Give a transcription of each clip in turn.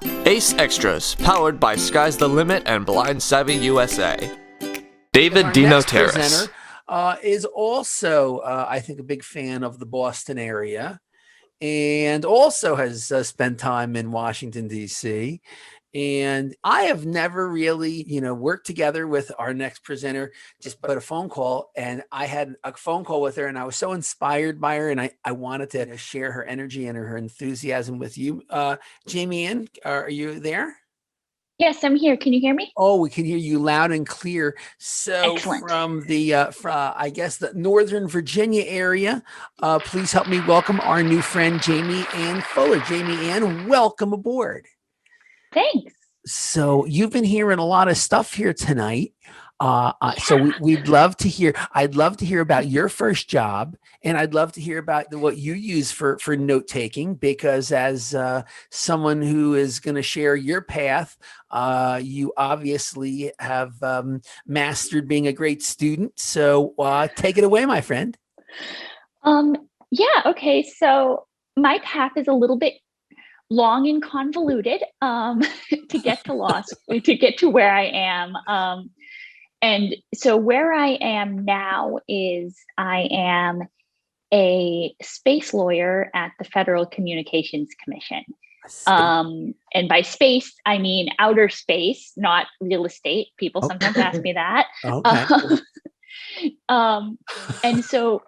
Ace Extras, powered by Sky's the Limit and Blind Savvy USA. David Our Dino next Terrace. presenter is also, I think, a big fan of the Boston area, and also has spent time in Washington, D.C. And I have never really, worked together with our next presenter, just but a phone call. And I had a phone call with her, and I was so inspired by her, and I wanted to share her energy and her enthusiasm with you. Jameyanne, are you there? Yes, I'm here. Can you hear me? Oh, we can hear you loud and clear. So Excellent. from the, I guess, the Northern Virginia area, please help me welcome our new friend, Jameyanne Fuller. Jameyanne, welcome aboard. Thanks. So you've been hearing a lot of stuff here tonight. So we'd love to hear. I'd love to hear about your first job, and I'd love to hear about what you use for note taking. Because as someone who is going to share your path, you obviously have mastered being a great student. So take it away, my friend. Yeah. Okay. So my path is a little bit long and convoluted to get to get to where I am. And so where I am now is I am a space lawyer at the Federal Communications Commission. And by space, I mean outer space, not real estate. People sometimes ask me that. Okay. And so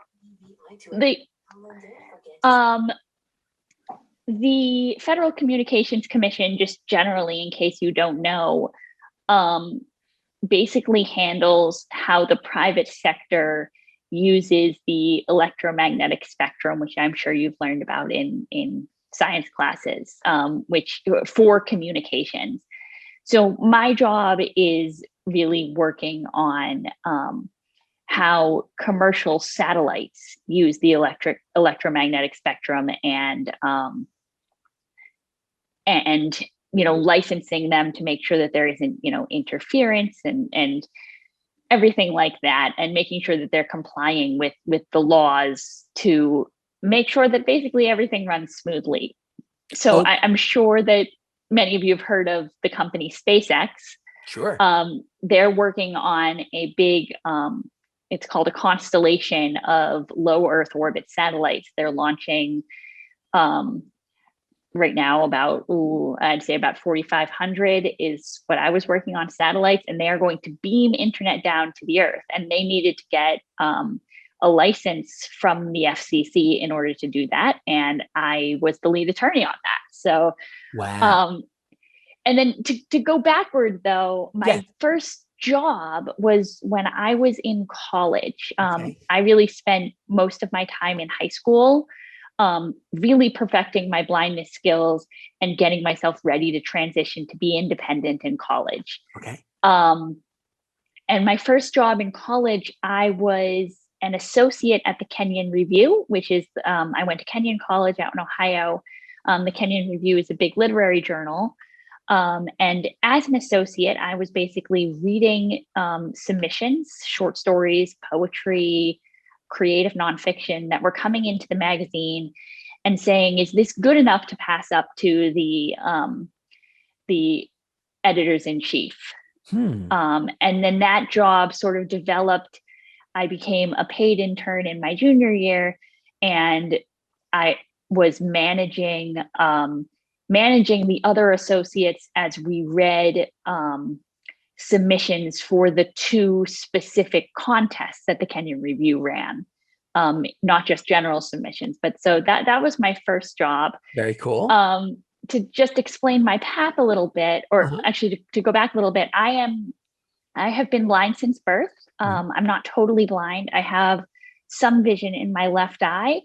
the Federal Communications Commission, just generally, in case you don't know, basically handles how the private sector uses the electromagnetic spectrum, which I'm sure you've learned about in science classes, which for communications. So my job is really working on how commercial satellites use the electromagnetic spectrum and licensing them to make sure that there isn't, interference and everything like that, and making sure that they're complying with the laws to make sure that basically everything runs smoothly. So I'm sure that many of you have heard of the company SpaceX. Sure. They're working on a big, it's called a constellation of low Earth orbit satellites. They're launching right now I'd say about 4,500 is what I was working on satellites, and they are going to beam internet down to the Earth. And they needed to get a license from the FCC in order to do that. And I was the lead attorney on that. So, wow. And then to go backward though, my first job was when I was in college. I really spent most of my time in high school really perfecting my blindness skills and getting myself ready to transition to be independent in college. Okay. And my first job in college, I was an associate at the Kenyon Review, which is, I went to Kenyon College out in Ohio. The Kenyon Review is a big literary journal. And as an associate, I was basically reading submissions, short stories, poetry, creative nonfiction that were coming into the magazine and saying, is this good enough to pass up to the editors in chief? And then that job sort of developed. I became a paid intern in my junior year, and I was managing the other associates as we read submissions for the two specific contests that the Kenyon Review ran, not just general submissions. But so that was my first job. Very cool. To just explain my path a little bit, or actually to go back a little bit, I have been blind since birth. I'm not totally blind. I have some vision in my left eye.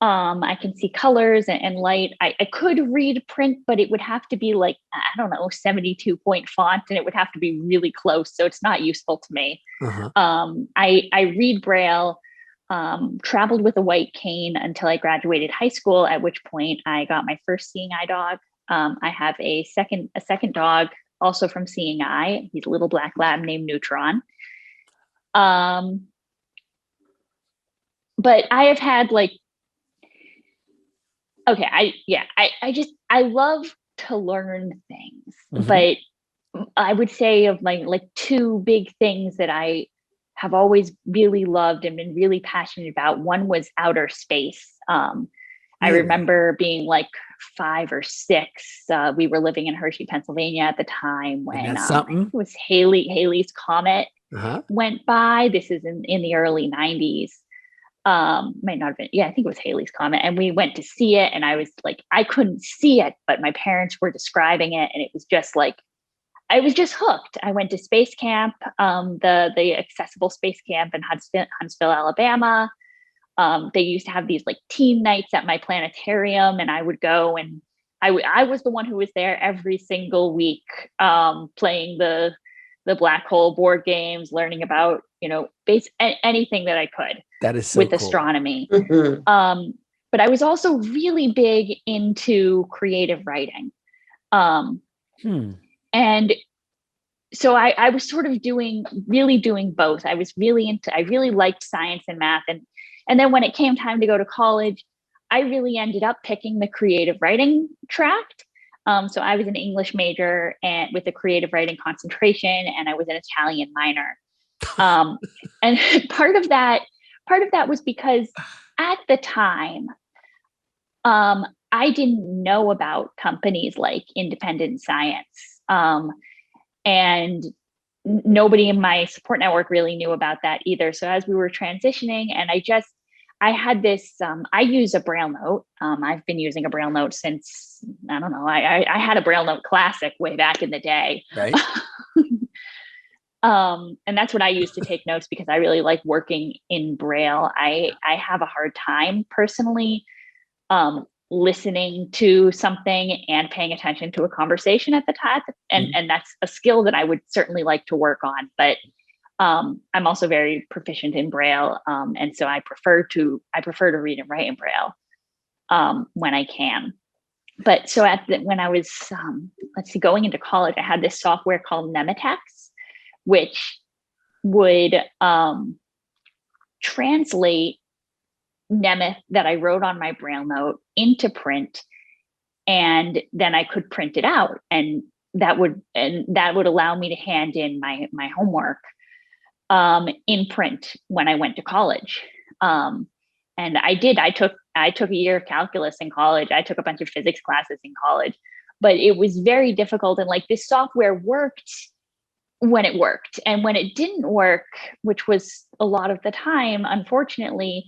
I can see colors and light. I could read print, but it would have to be like, 72 point font, and it would have to be really close. So it's not useful to me. I read Braille, traveled with a white cane until I graduated high school, at which point I got my first seeing eye dog. I have a second dog, also from Seeing Eye. He's a little black lab named Neutron. But I have had I love to learn things, but I would say of like two big things that I have always really loved and been really passionate about. One was outer space. I remember being like 5 or 6. We were living in Hershey, Pennsylvania at the time when it was Halley's Comet went by. This is in the early 90s. Might not have been. Yeah, I think it was Halley's Comet. And we went to see it, and I was like, I couldn't see it, but my parents were describing it, and it was just like, I was just hooked. I went to space camp, the accessible space camp in Huntsville, Alabama. They used to have these like teen nights at my planetarium, and I would go, and I was the one who was there every single week, playing the black hole board games, learning about, anything that I could. That is so with cool. Astronomy. But I was also really big into creative writing. And so I was sort of doing both. I really liked science and math. And then when it came time to go to college, I really ended up picking the creative writing track. So I was an English major and with a creative writing concentration, and I was an Italian minor. And part of that was because at the time, I didn't know about companies like Independent Science. And nobody in my support network really knew about that either. So as we were transitioning, and I had this, I use a Braille note. I've been using a Braille note since, I don't know, I had a Braille note classic way back in the day. Right. And that's what I use to take notes because I really like working in Braille. I have a hard time personally, listening to something and paying attention to a conversation at the time. And that's a skill that I would certainly like to work on, but I'm also very proficient in Braille. And so I prefer to read and write in Braille when I can. But so when I was, going into college, I had this software called Nemetex, which would translate Nemeth that I wrote on my Braille note into print, and then I could print it out, and that would allow me to hand in my homework in print when I went to college. And I did. I took a year of calculus in college. I took a bunch of physics classes in college, but it was very difficult. And like this software worked when it worked, and when it didn't work, which was a lot of the time, unfortunately,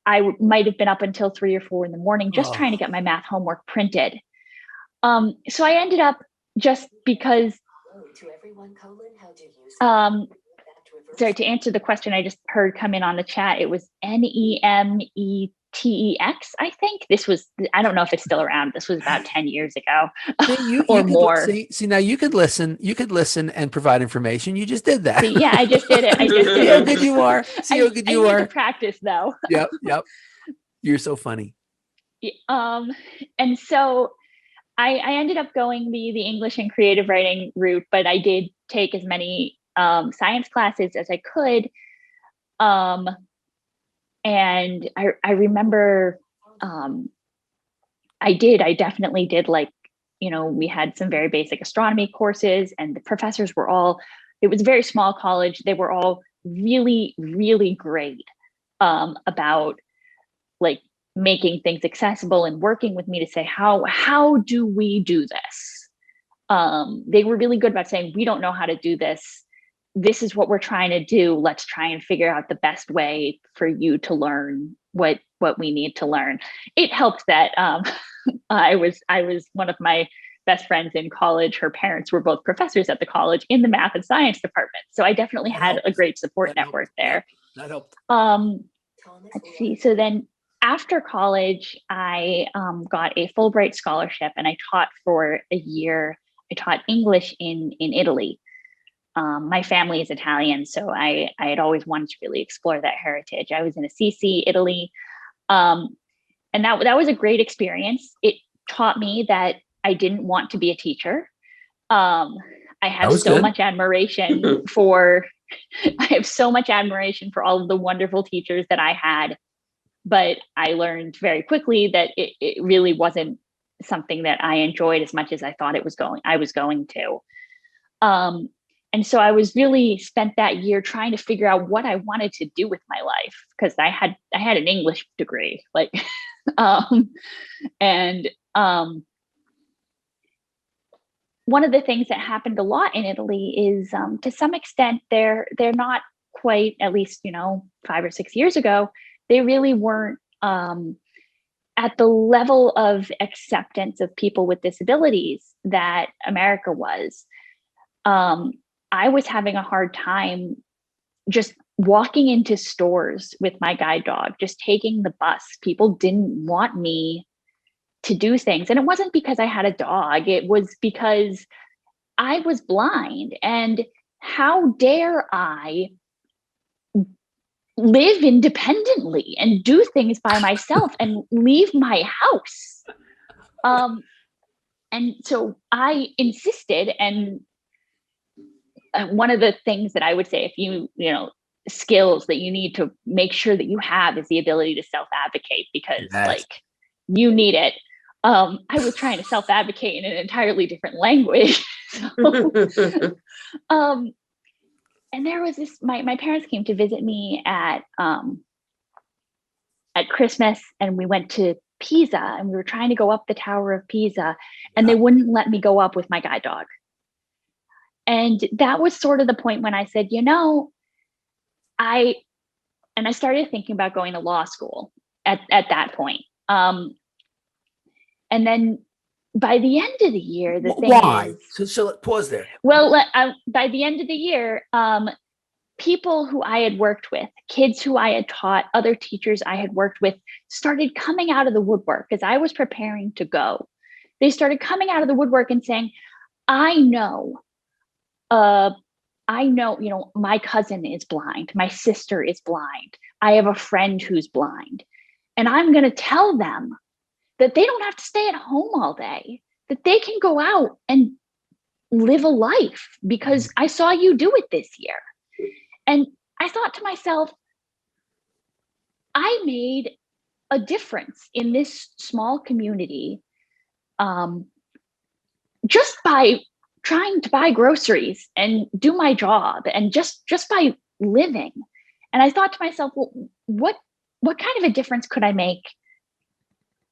I might have been up until 3 or 4 in the morning just trying to get my math homework printed. So I ended up just because. Sorry, to answer the question I just heard come in on the chat, it was Nemetex. I think I don't know if it's still around. This was about 10 years ago or more. See, now you could listen and provide information. You just did that. See, yeah, I just did it. See how good you are. See how good you are. I need to practice though. Yep. You're so funny. And so I ended up going the English and creative writing route, but I did take as many science classes as I could. And I remember I definitely did, like, we had some very basic astronomy courses, and the professors it was a very small college. They were all really, really great about like making things accessible and working with me to say, how do we do this? They were really good about saying, we don't know how to do this. This is what we're trying to do. Let's try and figure out the best way for you to learn what we need to learn. It helped that I was one of my best friends in college. Her parents were both professors at the college in the math and science department. So I definitely had a great support network there. That helped. Let's see. So then after college, I got a Fulbright scholarship, and I taught for a year. I taught English in Italy. My family is Italian, so I had always wanted to really explore that heritage. I was in Assisi, Italy, and that was a great experience. It taught me that I didn't want to be a teacher. I have so much admiration for all of the wonderful teachers that I had, but I learned very quickly that it really wasn't something that I enjoyed as much as I thought I was going to. And so I was really spent that year trying to figure out what I wanted to do with my life, because I had an English degree, like, and one of the things that happened a lot in Italy is, to some extent, they're not quite, at least 5 or 6 years ago, they really weren't at the level of acceptance of people with disabilities that America was. I was having a hard time just walking into stores with my guide dog, just taking the bus. People didn't want me to do things. And it wasn't because I had a dog, it was because I was blind. And how dare I live independently and do things by myself and leave my house? And so I insisted, and one of the things that I would say, if skills that you need to make sure that you have, is the ability to self-advocate, because like, you need it. I was trying to self-advocate in an entirely different language. And there was this, my parents came to visit me at Christmas, and we went to Pisa, and we were trying to go up the Tower of Pisa, and they wouldn't let me go up with my guide dog. And that was sort of the point when I said, I started thinking about going to law school at that point. And then by the end of the year, the thing is, so pause there. Well, by the end of the year, people who I had worked with, kids who I had taught, other teachers I had worked with, started coming out of the woodwork as I was preparing to go. They started coming out of the woodwork and saying, I know, my cousin is blind. My sister is blind. I have a friend who's blind. And I'm going to tell them that they don't have to stay at home all day, that they can go out and live a life, because I saw you do it this year. And I thought to myself, I made a difference in this small community, just by trying to buy groceries and do my job, and just by living. And I thought to myself, well, what kind of a difference could I make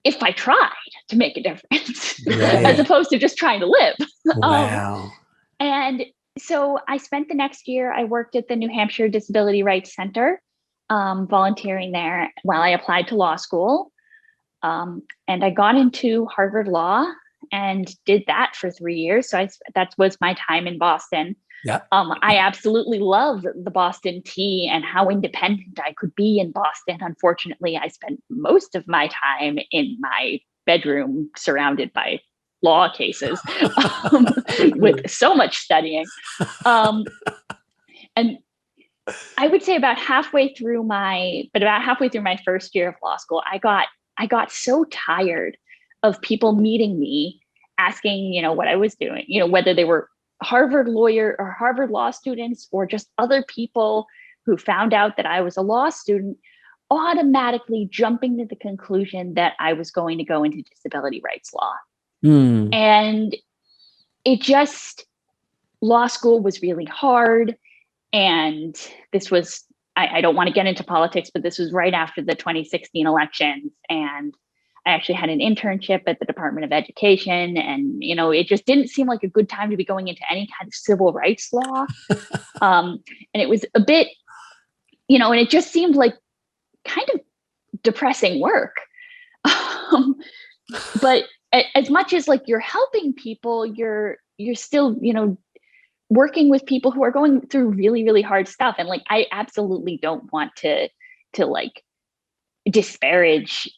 if I tried to make a difference, as opposed to just trying to live? Wow. And so I spent the next year, I worked at the New Hampshire Disability Rights Center, volunteering there while I applied to law school. And I got into Harvard Law and did that for 3 years. So that was my time in Boston. Yeah. I absolutely love the Boston tea and how independent I could be in Boston. Unfortunately, I spent most of my time in my bedroom surrounded by law cases, with so much studying. And I would say about halfway through my first year of law school, I got so tired of people meeting me, asking, what I was doing, whether they were Harvard lawyer or Harvard law students, or just other people who found out that I was a law student, automatically jumping to the conclusion that I was going to go into disability rights law. And law school was really hard. And this was, I don't want to get into politics, but this was right after the 2016 elections. And I actually had an internship at the Department of Education, and, it just didn't seem like a good time to be going into any kind of civil rights law. And it was a bit, and it just seemed like kind of depressing work. But as much as like you're helping people, you're still, working with people who are going through really, really hard stuff. And like, I absolutely don't want to like disparage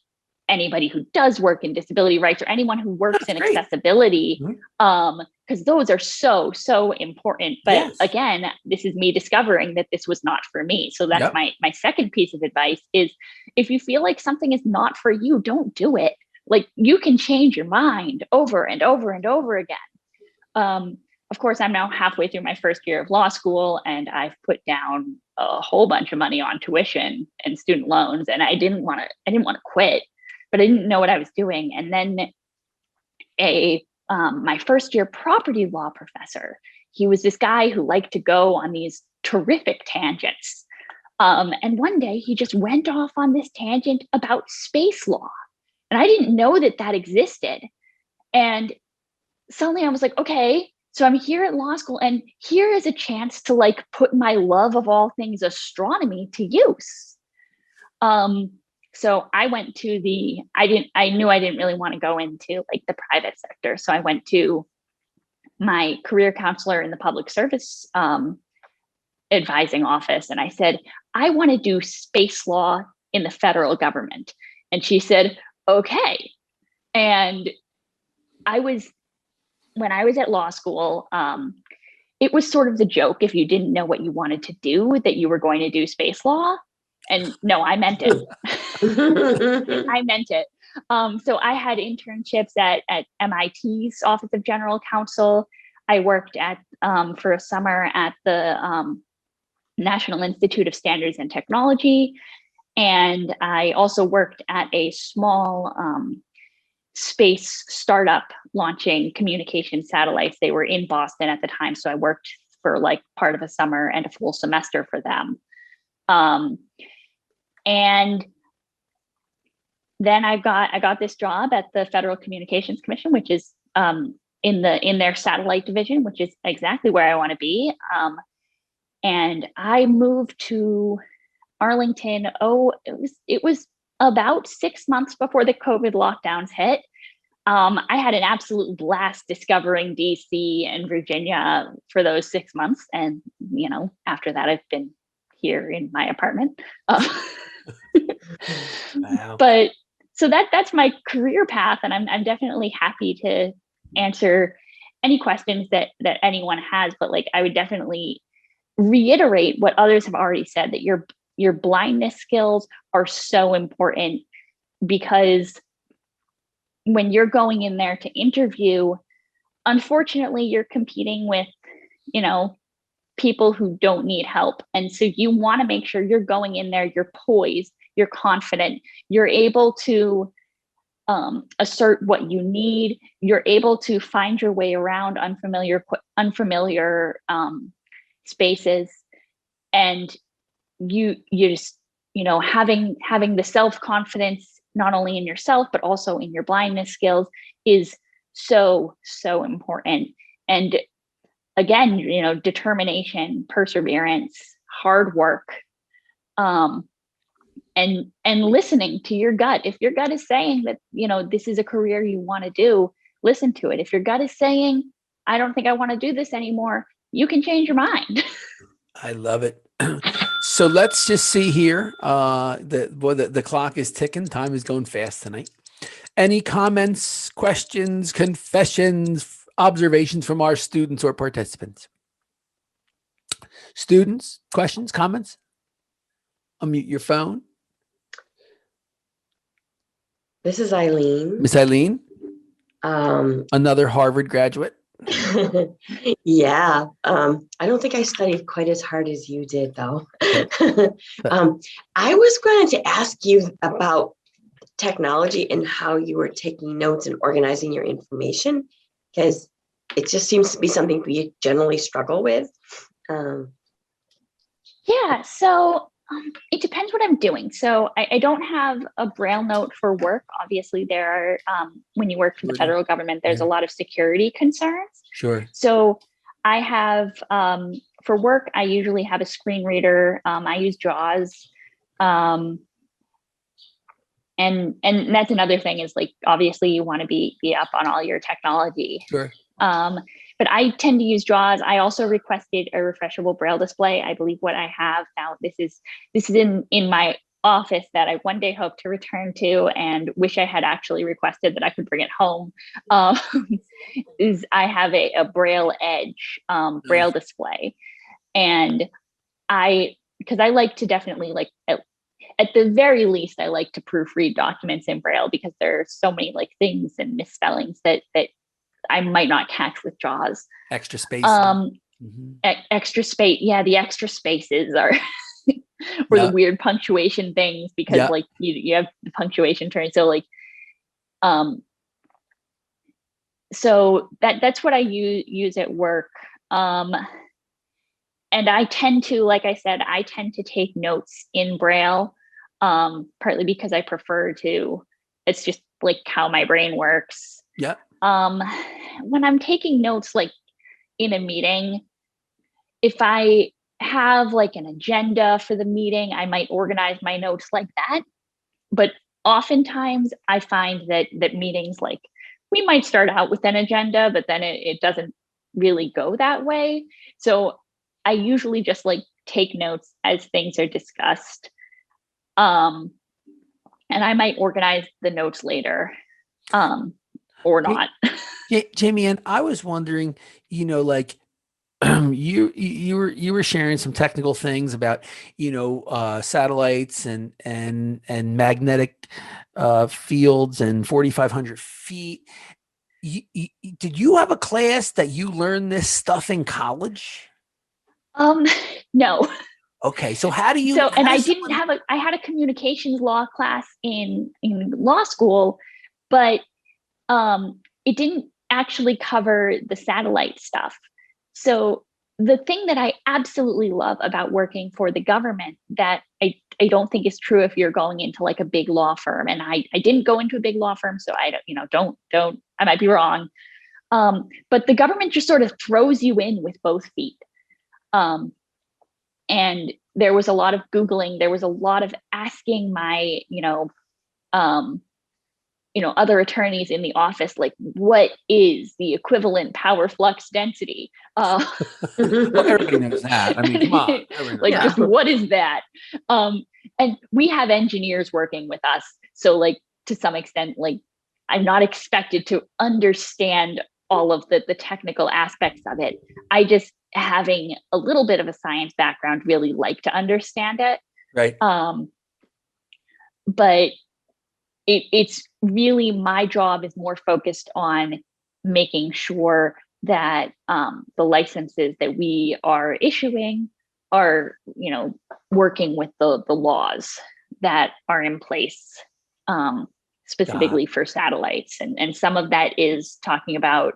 anybody who does work in disability rights, or anyone who works in accessibility, because those are so important. But again, this is me discovering that this was not for me. So that's my second piece of advice is, if you feel like something is not for you, don't do it. Like, you can change your mind over and over and over again. Of course, I'm now halfway through my first year of law school, and I've put down a whole bunch of money on tuition and student loans, and I didn't want to quit, but I didn't know what I was doing. And then my first year property law professor. He was this guy who liked to go on these terrific tangents. And one day he just went off on this tangent about space law. And I didn't know that that existed. And suddenly I was like, okay, so I'm here at law school and here is a chance to like put my love of all things astronomy to use. So I went to I knew I didn't really want to go into like the private sector. So I went to my career counselor in the public service advising office. And I said, I want to do space law in the federal government. And she said, okay. And when I was at law school, it was sort of the joke if you didn't know what you wanted to do, that you were going to do space law. And no, I meant it. I meant it. So I had internships at MIT's Office of General Counsel. I worked for a summer at the National Institute of Standards and Technology. And I also worked at a small space startup launching communication satellites. They were in Boston at the time. So I worked for like part of a summer and a full semester for them. And then I got this job at the Federal Communications Commission, which is in their satellite division, which is exactly where I want to be. And I moved to Arlington. It was about 6 months before the COVID lockdowns hit. I had an absolute blast discovering DC and Virginia for those 6 months. And, after that, I've been here in my apartment. Wow. But so that's my career path. And I'm definitely happy to answer any questions that anyone has. But like, I would definitely reiterate what others have already said, that your blindness skills are so important, because when you're going in there to interview, unfortunately, you're competing with, people who don't need help. And so you want to make sure you're going in there, you're poised, you're confident, you're able to assert what you need, you're able to find your way around unfamiliar spaces. And you just, having the self-confidence, not only in yourself, but also in your blindness skills, is so, so important. And again, determination, perseverance, hard work, and listening to your gut. If your gut is saying that, this is a career you want to do, listen to it. If your gut is saying, I don't think I want to do this anymore, you can change your mind. I love it. So let's just see here. The clock is ticking. Time is going fast tonight. Any comments, questions, confessions, observations from our students or participants? Students, questions, comments? Unmute your phone. This is Eileen. Miss Eileen, another Harvard graduate. Yeah. I don't think I studied quite as hard as you did, though. I was going to ask you about technology and how you were taking notes and organizing your information, because it just seems to be something we generally struggle with. Yeah, so it depends what I'm doing. So I don't have a Braille note for work. Obviously, there are, when you work for the federal government, there's a lot of security concerns. Sure. So I have, for work, I usually have a screen reader. I use JAWS. And that's another thing, is like, obviously you want to be up on all your technology. Sure. But I tend to use JAWS. I also requested a refreshable Braille display. I believe what I have now, this is in my office, that I one day hope to return to, and wish I had actually requested that I could bring it home. Is I have a Braille Edge Braille display. And because I like to definitely, like, at the very least, I like to proofread documents in Braille, because there are so many like things and misspellings that I might not catch with JAWS. Extra space. Extra space. Yeah, the extra spaces are or the weird punctuation things, because like you have the punctuation turn. So like so that's what I use at work. And I tend to, like I said, I tend to take notes in Braille, partly because I prefer to. It's just like how my brain works. Yeah. When I'm taking notes, like in a meeting, if I have like an agenda for the meeting, I might organize my notes like that. But oftentimes I find that meetings, like, we might start out with an agenda, but then it doesn't really go that way. So I usually just like take notes as things are discussed. And I might organize the notes later, or not. Jameyanne, I was wondering, like, you were sharing some technical things about, satellites and magnetic fields and 4,500 feet. Did you have a class that you learned this stuff in college? No. Okay, so how do you? So, and I didn't have I had a communications law class in law school, but it didn't actually cover the satellite stuff. So the thing that I absolutely love about working for the government that I don't think is true if you're going into like a big law firm, and I didn't go into a big law firm, so I don't, I might be wrong. But the government just sort of throws you in with both feet. And there was a lot of Googling, there was a lot of asking my, other attorneys in the office, like, what is the equivalent power flux density? Well, everybody knows that. I mean, come on. Like, just what is that? And we have engineers working with us. So like, to some extent, like, I'm not expected to understand all of the technical aspects of it. I just, having a little bit of a science background, really like to understand it. Right. But it's really, my job is more focused on making sure that the licenses that we are issuing are, working with the laws that are in place, specifically for satellites. And some of that is talking about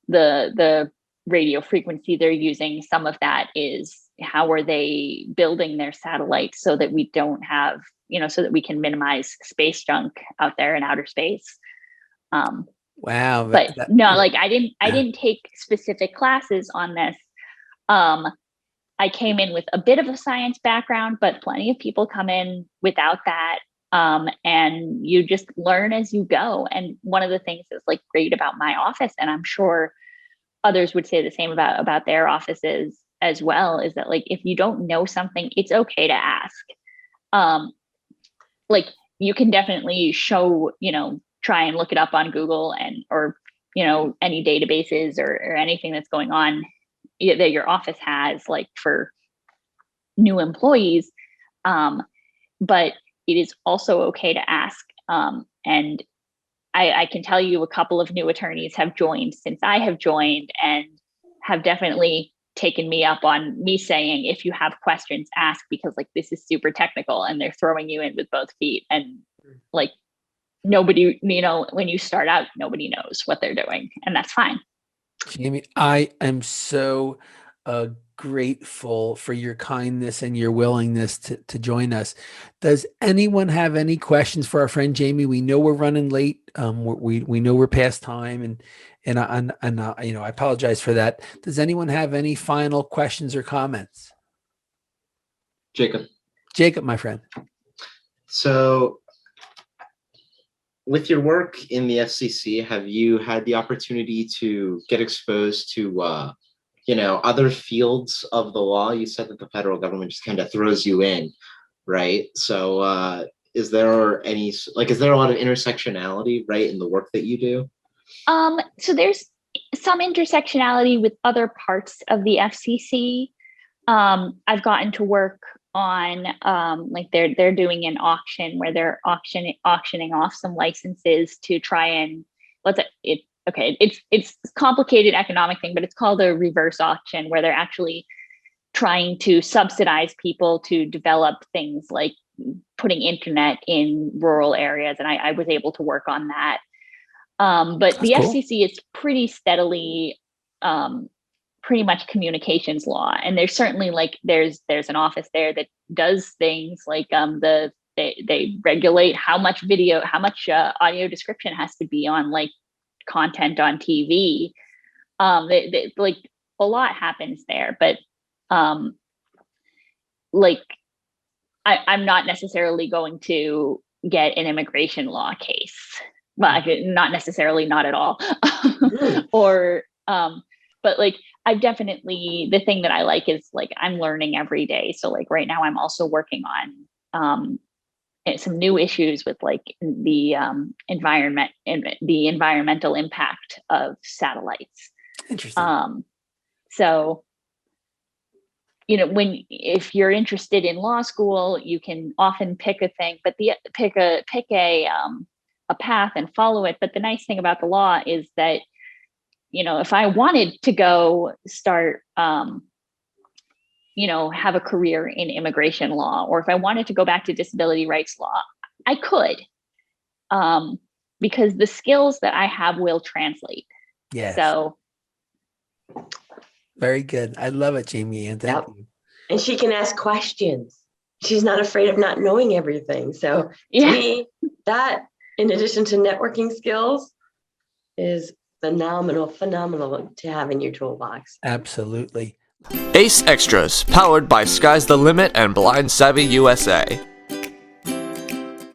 the radio frequency they're using. Some of that is how are they building their satellites so that we don't have, so that we can minimize space junk out there in outer space. Wow. But no, like, I didn't take specific classes on this. I came in with a bit of a science background, but plenty of people come in without that. And you just learn as you go. And one of the things that's like great about my office, and I'm sure others would say the same about their offices as well, is that, like, if you don't know something, it's okay to ask. Like, you can definitely try and look it up on Google or any databases or anything that's going on that your office has, like, for new employees. But it is also okay to ask. And I can tell you a couple of new attorneys have joined since I have joined, and have definitely taken me up on me saying, if you have questions, ask, because, like, this is super technical and they're throwing you in with both feet. And, like, nobody, when you start out, nobody knows what they're doing, and that's fine. Jamie, I am so grateful for your kindness and your willingness to join us. Does anyone have any questions for our friend Jamie? We know we're running late. We know we're past time, and I apologize for that. Does anyone have any final questions or comments? Jacob, my friend. So, with your work in the FCC, have you had the opportunity to get exposed to other fields of the law? You said that the federal government just kind of throws you in, right? So is there a lot of intersectionality, right, in the work that you do? So there's some intersectionality with other parts of the FCC. I've gotten to work on like they're doing an auction where they're auctioning off some licenses to try and it's a complicated economic thing, but it's called a reverse auction, where they're actually trying to subsidize people to develop things like putting internet in rural areas. And I was able to work on that. But the That's cool. FCC is pretty steadily pretty much communications law, and there's certainly like there's an office there that does things like they regulate how much audio description has to be on like content on TV. Like a lot happens there, but like I'm not necessarily going to get an immigration law case. Well, not necessarily, not at all. Or but like I definitely, the thing that I like is like I'm learning every day. So like right now I'm also working on some new issues with like the environment and the environmental impact of satellites. Interesting. So, you know, if you're interested in law school, you can often pick a thing, but pick a path and follow it. But the nice thing about the law is that, you know, if I wanted to go start, you know, have a career in immigration law, or if I wanted to go back to disability rights law, I could, because the skills that I have will translate. Yes. So. Very good. I love it, Jameyanne. Thank you. And she can ask questions. She's not afraid of not knowing everything. So to me, that, in addition to networking skills, is phenomenal to have in your toolbox. Absolutely. Ace Extras, powered by Sky's the Limit and Blind Savvy USA.